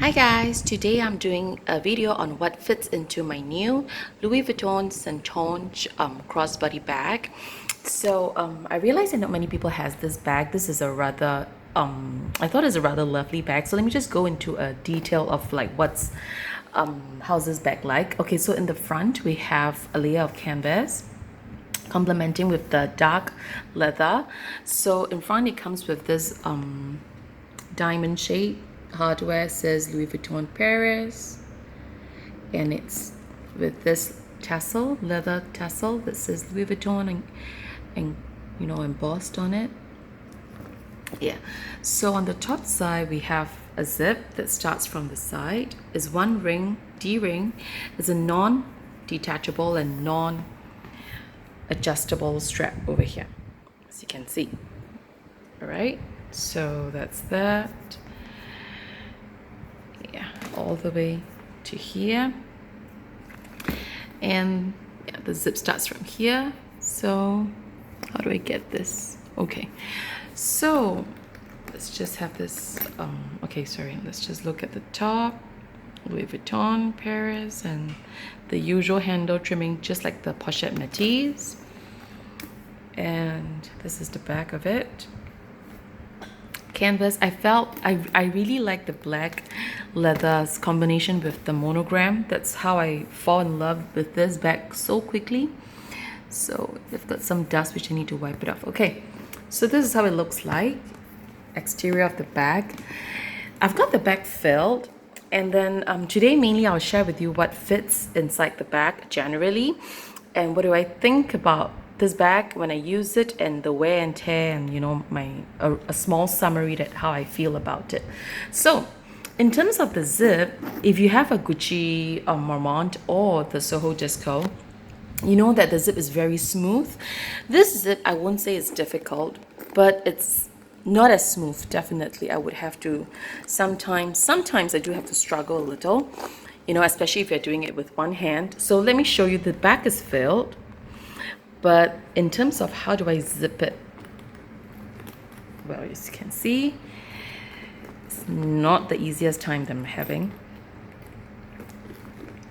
Hi guys, today I'm doing a video on what fits into my new Louis Vuitton Saintonge crossbody bag. I realize that not many people has this bag. This is a rather I thought it's a rather lovely bag. So let me just go into a detail of like how's this bag like. Okay, so in the front we have a layer of canvas complementing with the dark leather. So in front it comes with this diamond shape hardware, says Louis Vuitton Paris, and it's with this tassel, leather tassel that says Louis Vuitton and you know, embossed on it. Yeah, so on the top side we have a zip that starts from the side, is one ring, D-ring, is a non-detachable and non-adjustable strap over here, as you can see. All right, so that's that. Yeah, all the way to here, and yeah, the zip starts from here. So how do I get this? Okay, so let's just have this let's just look at the top. Louis Vuitton Paris, and the usual handle trimming, just like the pochette métis. And this is the back of it. Canvas, I really like the black leather's combination with the monogram. That's how I fall in love with this bag so quickly. So I've got some dust which I need to wipe it off. Okay, so this is how it looks like. Exterior of the bag. I've got the bag filled, and then today mainly I'll share with you what fits inside the bag generally, and what do I think about this bag when I use it, and the wear and tear, and you know, a small summary that how I feel about it. So in terms of the zip, if you have a Gucci Marmont or the Soho Disco, you know that the zip is very smooth. This zip, I won't say it's difficult, but it's not as smooth. Definitely I would have to sometimes I do have to struggle a little, you know, especially if you're doing it with one hand. So let me show you. The back is filled, but in terms of how do I zip it, well, as you can see, it's not the easiest time that I'm having.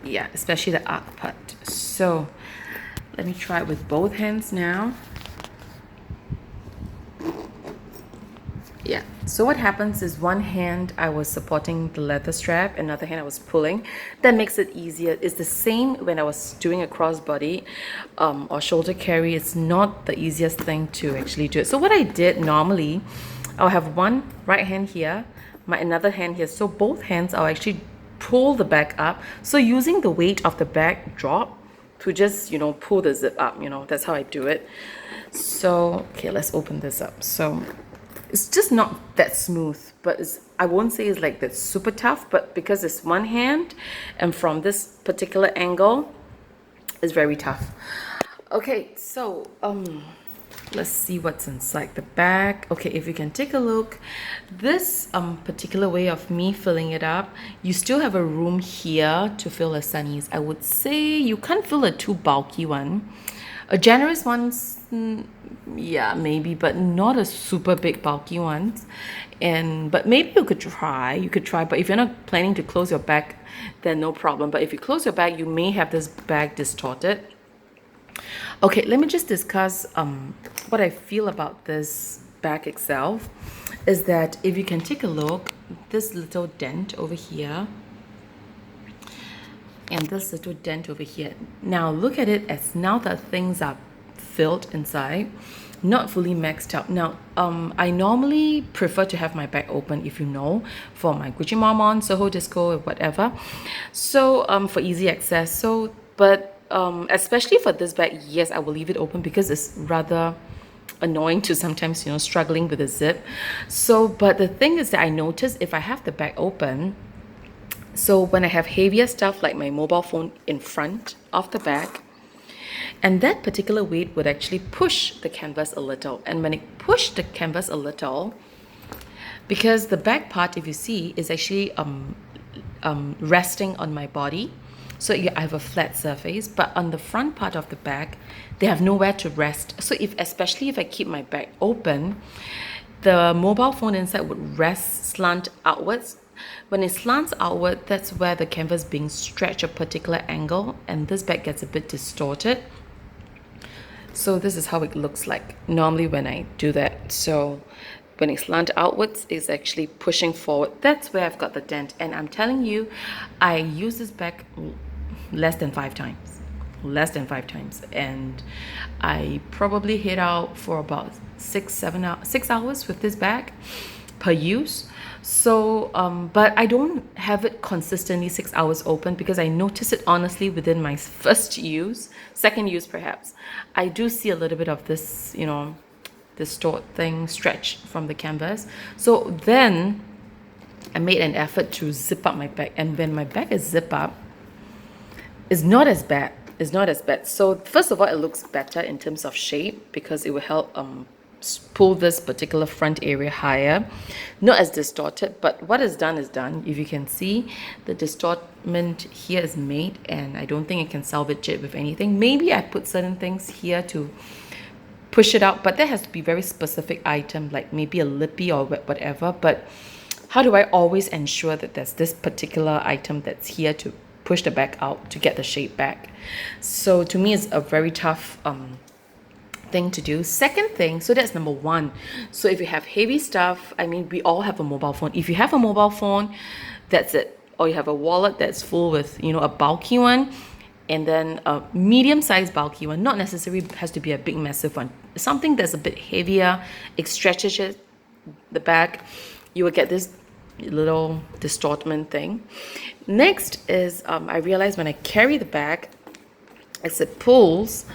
Yeah, especially the arc part. So let me try it with both hands now. Yeah, so what happens is one hand I was supporting the leather strap, another hand I was pulling. That makes it easier. It's the same when I was doing a crossbody or shoulder carry. It's not the easiest thing to actually do it. So what I did normally, I'll have one right hand here, my another hand here. So both hands I'll actually pull the bag up. So using the weight of the bag drop to just, you know, pull the zip up, you know, that's how I do it. So, okay, let's open this up. So it's just not that smooth, but I won't say it's like that super tough, but because it's one hand and from this particular angle, it's very tough. Okay, so let's see what's inside the bag. Okay, if you can take a look, this particular way of me filling it up, you still have a room here to fill a sunnies. I would say you can't fill a too bulky one. A generous one's, yeah, maybe, but not a super big bulky one. But maybe you could try, but if you're not planning to close your bag, then no problem. But if you close your bag, you may have this bag distorted. Okay, let me just discuss what I feel about this bag itself. Is that if you can take a look, this little dent over here and this little dent over here. Now look at it as now that things are filled inside, not fully maxed out. Now I normally prefer to have my bag open, if you know, for my Gucci Marmont, Soho Disco, or whatever. So for easy access. So but especially for this bag, yes, I will leave it open because it's rather annoying to sometimes, you know, struggling with the zip. So but the thing is that I notice if I have the bag open, so when I have heavier stuff like my mobile phone in front of the bag, and that particular weight would actually push the canvas a little. And when it pushed the canvas a little, because the back part, if you see, is actually resting on my body. So yeah, I have a flat surface, but on the front part of the bag, they have nowhere to rest. So especially if I keep my bag open, the mobile phone inside would rest slant outwards When it slants outward, that's where the canvas being stretched a particular angle, and this bag gets a bit distorted. So this is how it looks like normally when I do that. So when it slants outwards, it's actually pushing forward. That's where I've got the dent. And I'm telling you, I use this bag less than 5 times. Less than 5 times. And I probably hit out for about 6 hours with this bag per use. So but I don't have it consistently 6 hours open, because I notice it honestly within my first use, second use perhaps. I do see a little bit of this, you know, distort thing, stretch from the canvas. So then I made an effort to zip up my bag, and when my bag is zip up, it's not as bad. It's not as bad. So first of all, it looks better in terms of shape, because it will help pull this particular front area higher, not as distorted. But what is done is done. If you can see, the distortment here is made, and I don't think I can salvage it with anything. Maybe I put certain things here to push it out, but that has to be very specific item, like maybe a lippy or whatever. But how do I always ensure that there's this particular item that's here to push the bag out to get the shape back? So to me, it's a very tough thing to do. Second thing, so that's number one. So if you have heavy stuff, I mean, we all have a mobile phone. If you have a mobile phone, that's it. Or you have a wallet that's full with, you know, a bulky one, and then a medium-sized bulky one. Not necessarily has to be a big, massive one. Something that's a bit heavier, it stretches the bag. You will get this little distortment thing. Next is I realized when I carry the bag, as it pulls,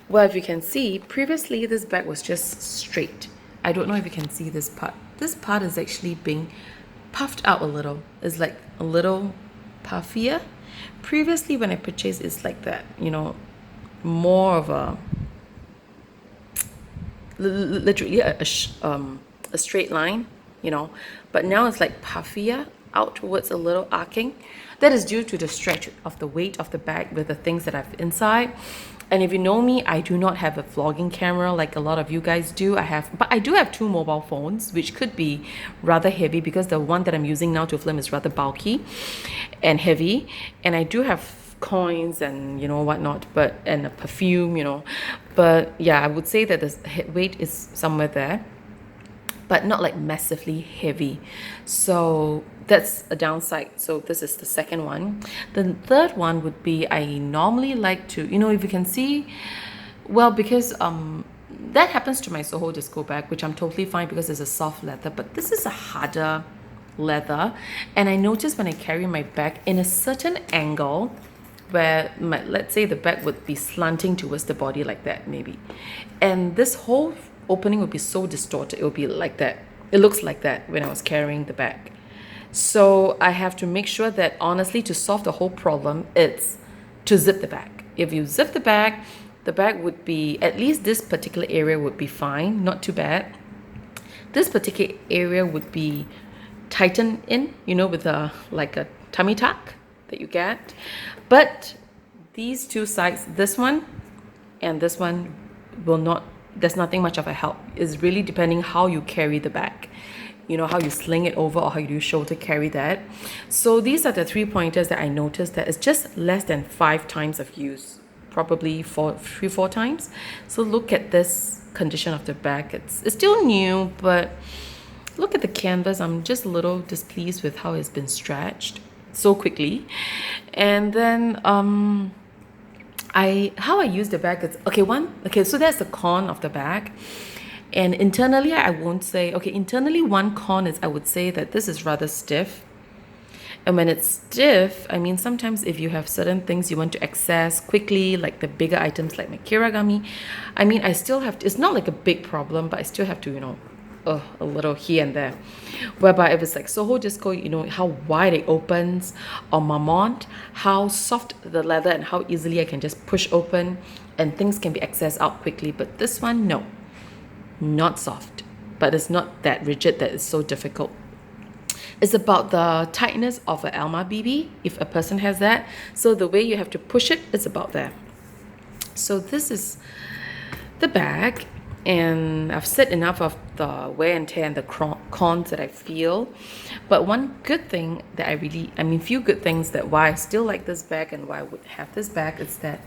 well, if you can see, previously this bag was just straight. I don't know if you can see this part. This part is actually being puffed out a little. It's like a little puffier. Previously when I purchased, it's like that, you know, more of a literally a straight line, you know, but now it's like puffier out towards a little arcing. That is due to the stretch of the weight of the bag with the things that I've inside. And if you know me, I do not have a vlogging camera like a lot of you guys do. But I do have 2 mobile phones, which could be rather heavy, because the one that I'm using now to film is rather bulky and heavy. And I do have coins and, you know, whatnot, and a perfume, you know. But yeah, I would say that the weight is somewhere there, but not like massively heavy. So that's a downside. So this is the second one. The third one would be, I normally like to, you know, if you can see, well, because that happens to my Soho Disco bag, which I'm totally fine because it's a soft leather, but this is a harder leather. And I notice when I carry my bag in a certain angle, where let's say the bag would be slanting towards the body like that maybe, and this whole opening would be so distorted, it would be like that. It looks like that when I was carrying the bag. So I have to make sure that, honestly, to solve the whole problem, it's to zip the bag. If you zip the bag would be, at least this particular area would be fine, not too bad. This particular area would be tightened in, you know, with like a tummy tuck that you get. But these 2 sides, this one and this one, will not, there's nothing much of a help. It's really depending how you carry the bag, you know, how you sling it over or how you do shoulder carry that. So these are the 3 pointers that I noticed that it's just less than 5 times of use, probably 3-4 times. So look at this condition of the bag. It's still new, but look at the canvas. I'm just a little displeased with how it's been stretched so quickly. And then how I use the bag is, so that's the con of the bag. And internally, I won't say, internally one con is, I would say that this is rather stiff. And when it's stiff, I mean, sometimes if you have certain things you want to access quickly, like the bigger items like my kirigami, I mean, I still have to, it's not like a big problem, but I still have to, you know, a little here and there. Whereby if it's like Soho Disco, you know, how wide it opens, or Marmont, how soft the leather and how easily I can just push open and things can be accessed out quickly. But this one, no, not soft, but it's not that rigid that it's so difficult. It's about the tightness of an Alma BB, if a person has that. So the way you have to push it, it's about there. So this is the bag. and I've said enough of the wear and tear and the cons that I feel. But one good thing that few good things that why I still like this bag and why I would have this bag is that,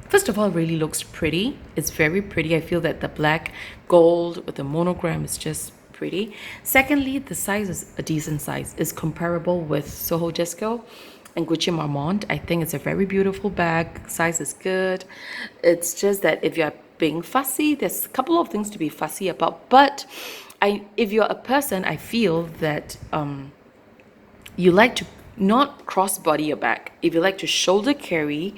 first of all, it really looks pretty. It's very pretty. I feel that the black gold with the monogram is just pretty. Secondly, the size is a decent size. It's comparable with Soho Disco and Gucci Marmont. I think it's a very beautiful bag. Size is good. It's just that if you're being fussy, there's a couple of things to be fussy about. But if you're a person, I feel that you like to not crossbody your bag. If you like to shoulder carry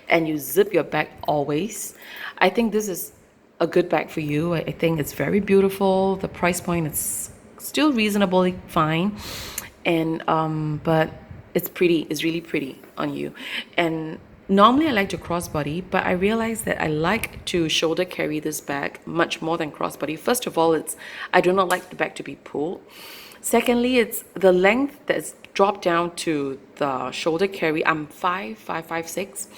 and you zip your bag always, I think this is a good bag for you. I think it's very beautiful. The price point is still reasonably fine, and but it's pretty. It's really pretty on you. And normally I like to crossbody, but I realized that I like to shoulder carry this bag much more than crossbody. First of all, I do not like the bag to be pulled. Secondly, it's the length that's dropped down to the shoulder carry. I'm 5'6",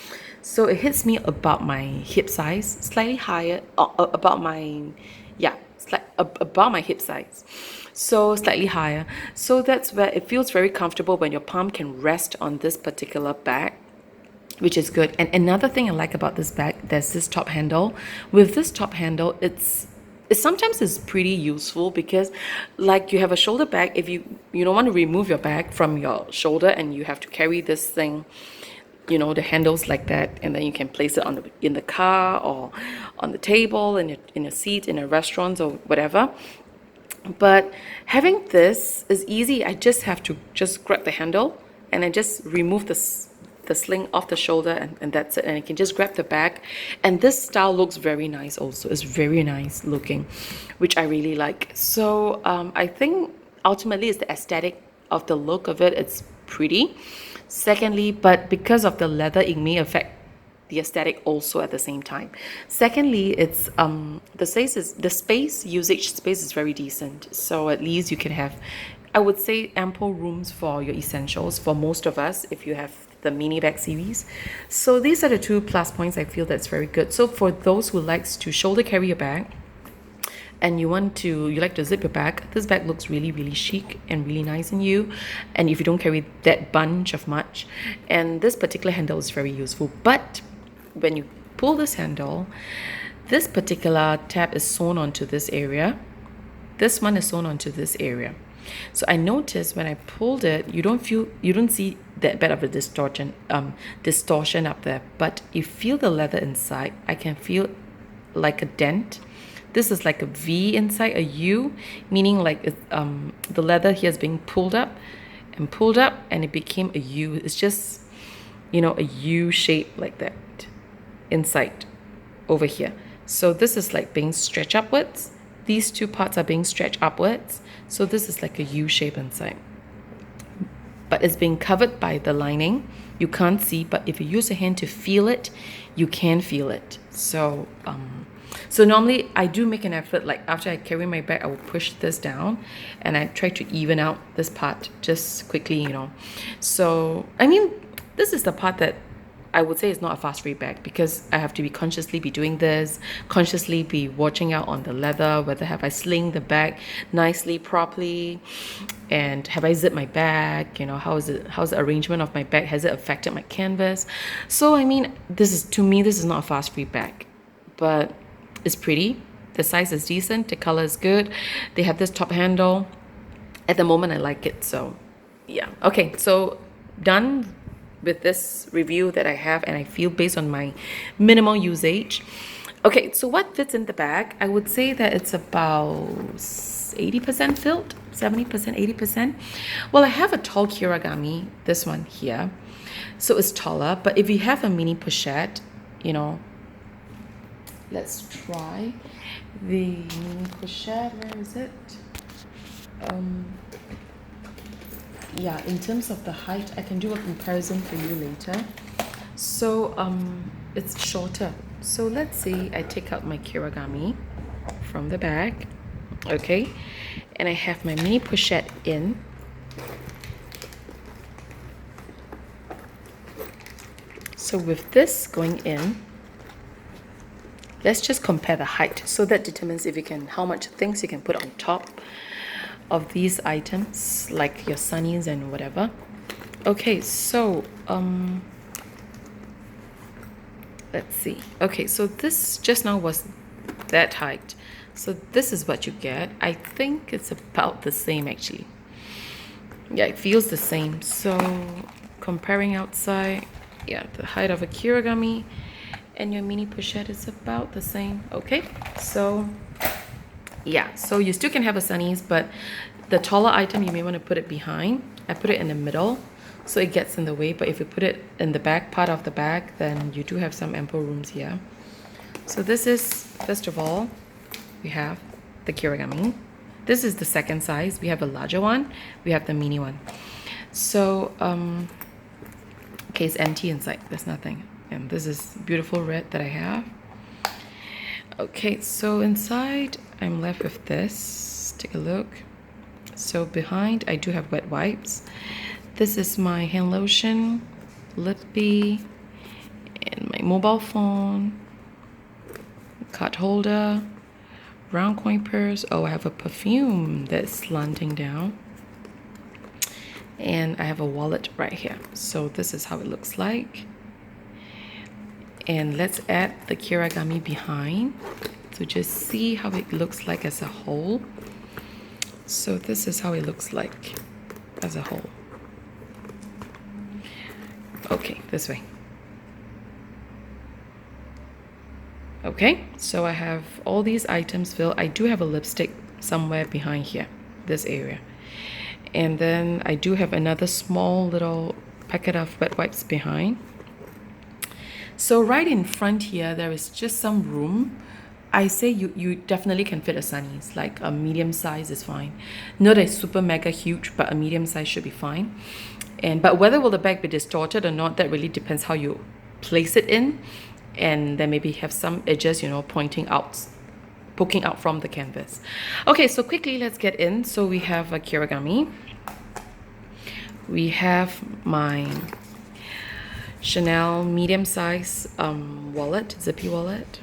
so it hits me about my hip size, slightly higher, about my hip size, so slightly higher. So that's where it feels very comfortable when your palm can rest on this particular bag, which is good. And another thing I like about this bag, there's this top handle. With this top handle, it sometimes is pretty useful because, like, you have a shoulder bag. If you don't want to remove your bag from your shoulder and you have to carry this thing, the handles like that, and then you can place it in the car or on the table, in a seat in a restaurant or whatever. But having this is easy. I just have to grab the handle and I just remove the sling off the shoulder, and that's it. And I can just grab the bag. And this style looks very nice also. It's very nice looking, which I really like. So I think ultimately it's the aesthetic of the look of it. It's pretty. Secondly, but because of the leather, it may affect the aesthetic also at the same time. Secondly, it's the space usage is very decent. So at least you can have, I would say, ample rooms for your essentials for most of us if you have the mini bag series. So these are the two plus points I feel that's very good. So for those who likes to shoulder carry a bag and you like to zip your bag, this bag looks really, really chic and really nice in you. And if you don't carry that bunch of much, and this particular handle is very useful. But when you pull this handle, this particular tab is sewn onto this area. This one is sewn onto this area. So I noticed when I pulled it, you don't see that bit of a distortion up there, but you feel the leather inside. I can feel like a dent. This is like a V inside, a U, meaning like the leather here is being pulled up, and it became a U. It's just, a U shape like that inside over here. So this is like being stretched upwards. These two parts are being stretched upwards. So this is like a U shape inside. But it's being covered by the lining. You can't see, but if you use a hand to feel it, you can feel it. So normally I do make an effort, like after I carry my bag, I will push this down and I try to even out this part just quickly, So, this is the part that I would say it's not a fast free bag, because I have to consciously be doing this, consciously be watching out on the leather, whether have I sling the bag nicely, properly, and have I zipped my bag, how's the arrangement of my bag, has it affected my canvas? So this is not a fast free bag, but it's pretty. The size is decent, the color is good. They have this top handle. At the moment I like it, so yeah. Okay, so done with this review that I have, and I feel based on my minimal usage. Okay, so what fits in the bag? I would say that it's about 80% filled, 70%, 80%. Well, I have a tall kirigami, this one here, so it's taller. But if you have a mini pochette, let's try the mini pochette. Where is it? Yeah, in terms of the height, I can do a comparison for you later. So it's shorter. So let's say I take out my kirigami from the bag, okay, and I have my mini pochette in. So with this going in, let's just compare the height. So that determines if you can, how much things you can put on top of these items, like your sunnies and whatever. Okay, so let's see. Okay, so this just now was that height. So this is what you get. I think it's about the same actually. Yeah, it feels the same. So comparing outside, yeah, the height of a kirigami and your mini pochette is about the same. Okay, so yeah, so you still can have a sunnies, but the taller item you may want to put it behind. I put it in the middle so it gets in the way, but if you put it in the back part of the bag, then you do have some ample rooms here. So this is, first of all, we have the kirigami. This is the second size. We have a larger one, we have the mini one. So okay, it's empty inside, there's nothing. And this is beautiful red that I have. Okay, so inside I'm left with this. Take a look. So behind I do have wet wipes. This is my hand lotion, lippy, and my mobile phone, card holder, round coin purse. Oh, I have a perfume that's slanting down. And I have a wallet right here. So this is how it looks like. And let's add the kirigami behind to just see how it looks like as a whole. So this is how it looks like as a whole. Okay, this way. Okay, so I have all these items filled. I do have a lipstick somewhere behind here, this area. And then I do have another small little packet of wet wipes behind. So right in front here, there is just some room. I say you definitely can fit a sunnies, like a medium size is fine. Not a super mega huge, but a medium size should be fine. But whether will the bag be distorted or not, that really depends how you place it in. And then maybe have some edges, you know, poking out from the canvas. Okay, so quickly let's get in. So we have a kirigami. We have my Chanel medium size wallet, zippy wallet.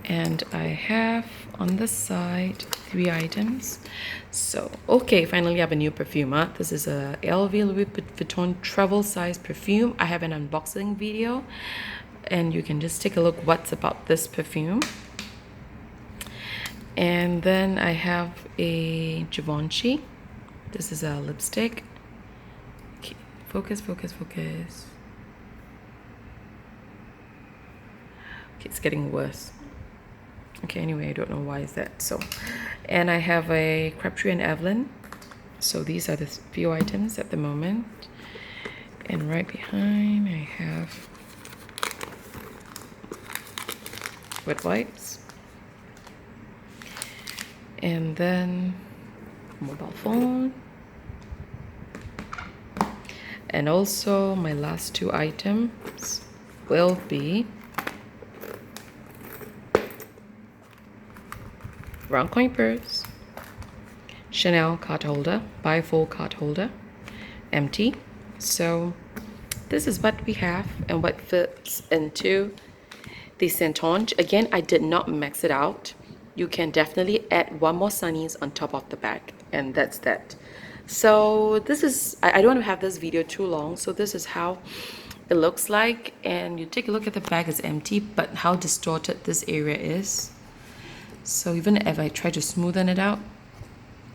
And I have on the side 3 items. So, okay, finally I have a new perfume. This is a LV Louis Vuitton travel size perfume. I have an unboxing video and you can just take a look what's about this perfume. And then I have a Givenchy. This is a lipstick. Okay, focus. Okay, it's getting worse. Okay, anyway, I don't know why is that so. And I have a Crabtree and Evelyn. So these are the few items at the moment. And right behind I have wet wipes. And then mobile phone. And also my last 2 items will be round coin purse, Chanel card holder, bifold card holder, empty. So this is what we have and what fits into the Saintonge. Again, I did not max it out. You can definitely add 1 more sunnies on top of the bag, and that's that. So this is, I don't want to have this video too long, so this is how it looks like. And you take a look at the bag, it's empty, but how distorted this area is. So even if I try to smoothen it out,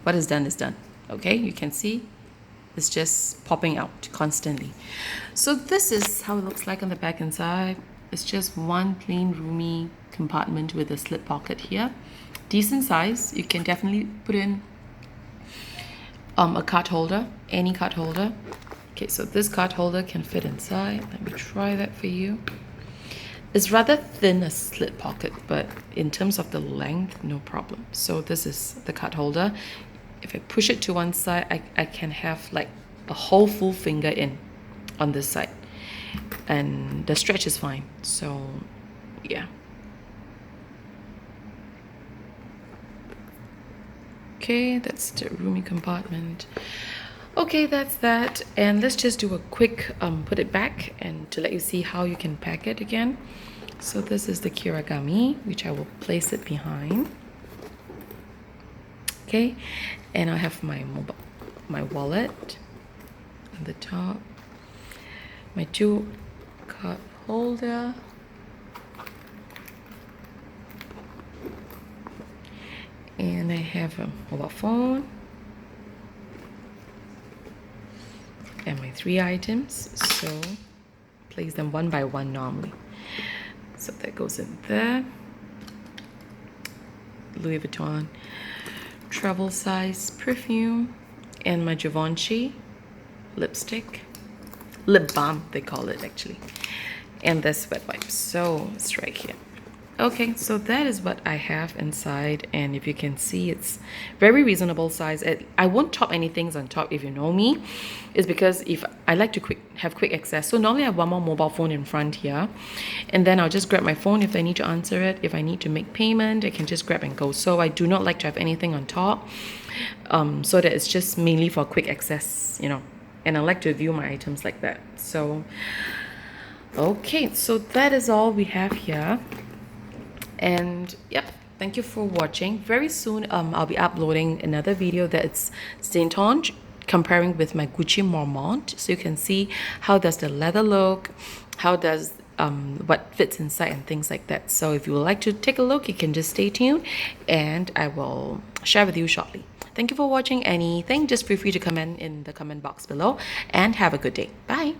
what is done is done. Okay, you can see it's just popping out constantly. So this is how it looks like on the back and side. It's just one plain roomy compartment with a slip pocket here. Decent size. You can definitely put in a card holder, any card holder. Okay, so this card holder can fit inside. Let me try that for you. It's rather thin, a slit pocket, but in terms of the length, no problem. So this is the card holder. If I push it to one side, I can have like a whole full finger in on this side. And the stretch is fine. So, yeah. Okay, that's the roomy compartment. Okay, that's that. And let's just do a quick put it back and to let you see how you can pack it again. So this is the kirigami, which I will place it behind. Okay, and I have my wallet on the top, my 2 card holder, and I have a mobile phone and my 3 items. So place them one by one normally. So that goes in there. Louis Vuitton travel size perfume, and my Givenchy lipstick, lip balm they call it actually, and this wet wipes. So it's right here. Okay, so that is what I have inside, and if you can see, it's very reasonable size. I won't top anything on top. If you know me, is because if I like to have quick access. So normally I have one more mobile phone in front here, and then I'll just grab my phone if I need to answer it. If I need to make payment, I can just grab and go. So I do not like to have anything on top, so that it's just mainly for quick access, you know. And I like to view my items like that. So okay, so that is all we have here. And yep, thank you for watching. Very soon I'll be uploading another video that's Saintonge comparing with my Gucci Marmont, so you can see how does the leather look, how does what fits inside and things like that. So if you would like to take a look, you can just stay tuned and I will share with you shortly. Thank you for watching. Anything, just feel free to comment in the comment box below, and have a good day. Bye.